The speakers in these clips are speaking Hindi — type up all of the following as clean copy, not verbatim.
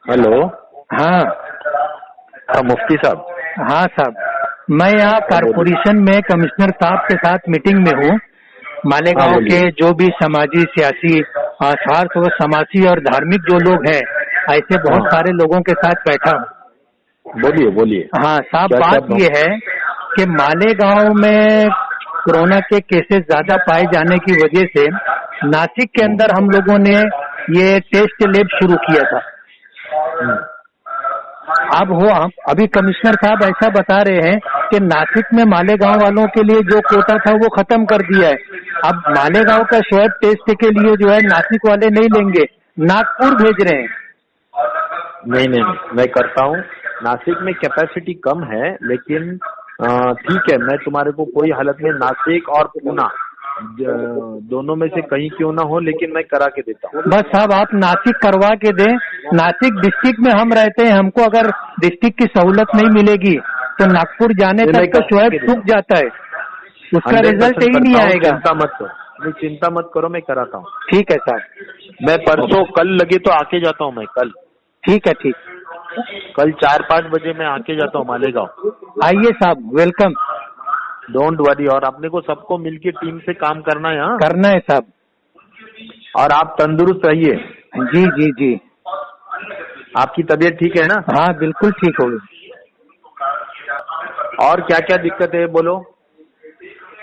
हेलो। हाँ हाँ मुफ्ती साहब। हाँ साहब, मैं यहाँ कारपोरेशन में कमिश्नर साहब के साथ मीटिंग में हूँ। मालेगांव के जो भी समाजी सियासी स्वार्थ व समाजी और धार्मिक जो लोग हैं, ऐसे बहुत सारे लोगों के साथ बैठा हूँ। बोलिए बोलिए। हाँ साहब, बात ये है कि मालेगांव में कोरोना के केसेस ज्यादा पाए जाने की वजह से नासिक के अंदर हम लोगों ने ये टेस्ट लैब शुरू किया था। अब अभी कमिश्नर साहब ऐसा बता रहे हैं कि नासिक में मालेगांव वालों के लिए जो कोटा था वो खत्म कर दिया है। अब मालेगांव का स्वैब टेस्ट के लिए जो है नासिक वाले नहीं लेंगे, नागपुर भेज रहे हैं। नहीं, मैं करता हूँ। नासिक में कैपेसिटी कम है, लेकिन ठीक है, मैं तुम्हारे को कोई हालत में नासिक और पूना दोनों में से कहीं क्यों ना हो, लेकिन मैं करा के देता हूँ। बस साहब आप नासिक करवा के दें। नासिक डिस्ट्रिक्ट में हम रहते हैं, हमको अगर डिस्ट्रिक्ट की सहूलत नहीं मिलेगी तो नागपुर जाने तक तो स्वैब रुक जाता है, उसका रिजल्ट ही नहीं आएगा। चिंता मत करो, मैं कराता हूँ। ठीक है साहब, मैं परसों कल लगे तो आके जाता हूँ। मैं कल। ठीक है, ठीक, कल 4-5 बजे मैं आके जाता हूँ मालेगांव। आइए साहब, वेलकम। Don't worry. और अपने को सबको मिलके टीम से काम करना है। हाँ करना है साहब। और आप तंदुरुस्त रहिए। जी जी जी। आपकी तबीयत ठीक है ना? हाँ बिल्कुल ठीक होगी। और क्या क्या दिक्कत है बोलो।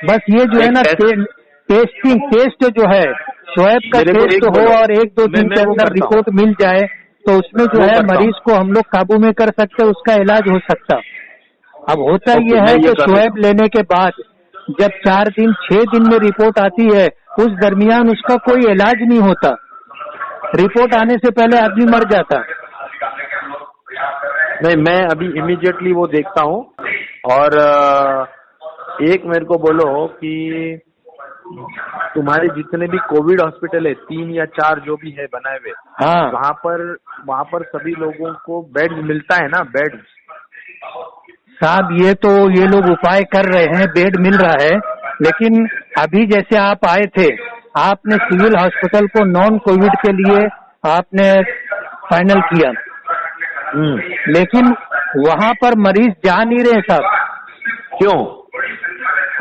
बस ये जो है ना टेस्ट जो है स्वैब का टेस्ट हो और 1-2 दिन के अंदर रिपोर्ट मिल जाए तो उसमें जो है मरीज को हम लोग काबू में कर सकते, उसका इलाज हो सकता। अब होता यह है कि स्वैब लेने के बाद जब 4 दिन 6 दिन में रिपोर्ट आती है, उस दरमियान उसका कोई इलाज नहीं होता। रिपोर्ट आने से पहले आदमी मर जाता। नहीं, मैं अभी इमीडिएटली वो देखता हूँ। और एक मेरे को बोलो कि तुम्हारे जितने भी कोविड हॉस्पिटल है, 3 या 4 जो भी है बनाए हुए, हाँ वहाँ पर सभी लोगों को बेड मिलता है ना? बेड साहब, ये तो ये लोग उपाय कर रहे हैं, बेड मिल रहा है, लेकिन अभी जैसे आप आए थे, आपने सिविल हॉस्पिटल को नॉन कोविड के लिए आपने फाइनल किया, लेकिन वहाँ पर मरीज जा नहीं रहे साहब। क्यों?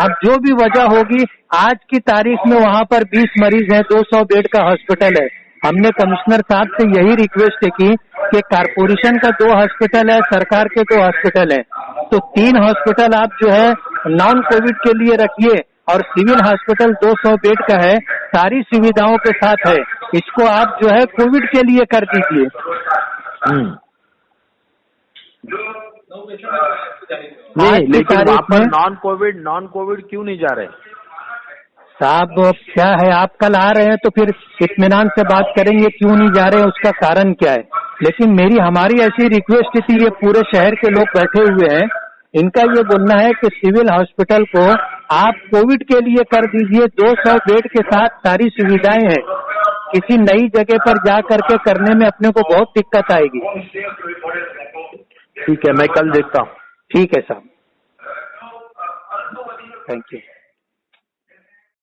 अब जो भी वजह होगी, आज की तारीख में वहाँ पर 20 मरीज हैं, 200 बेड का हॉस्पिटल है। हमने कमिश्नर साहब से यही रिक्वेस्ट की कि कारपोरेशन का 2 हॉस्पिटल है, सरकार के 2 हॉस्पिटल है, तो 3 हॉस्पिटल आप जो है नॉन कोविड के लिए रखिए और सिविल हॉस्पिटल 200 बेड का है, सारी सुविधाओं के साथ है, इसको आप जो है कोविड के लिए कर दीजिए। नहीं, लेकिन वहाँ पर नॉन कोविड क्यों नहीं जा रहे साहब? क्या है, आप कल आ रहे हैं तो फिर इत्मीनान से बात करेंगे क्यों नहीं जा रहे हैं, उसका कारण क्या है। लेकिन हमारी ऐसी रिक्वेस्ट थी, ये पूरे शहर के लोग बैठे हुए हैं, इनका ये बोलना है कि सिविल हॉस्पिटल को आप कोविड के लिए कर दीजिए, 200 बेड के साथ सारी सुविधाएं हैं। किसी नई जगह पर जा करके करने में अपने को बहुत दिक्कत आएगी। ठीक है, मैं कल देखता हूँ। ठीक है साहब, थैंक यू।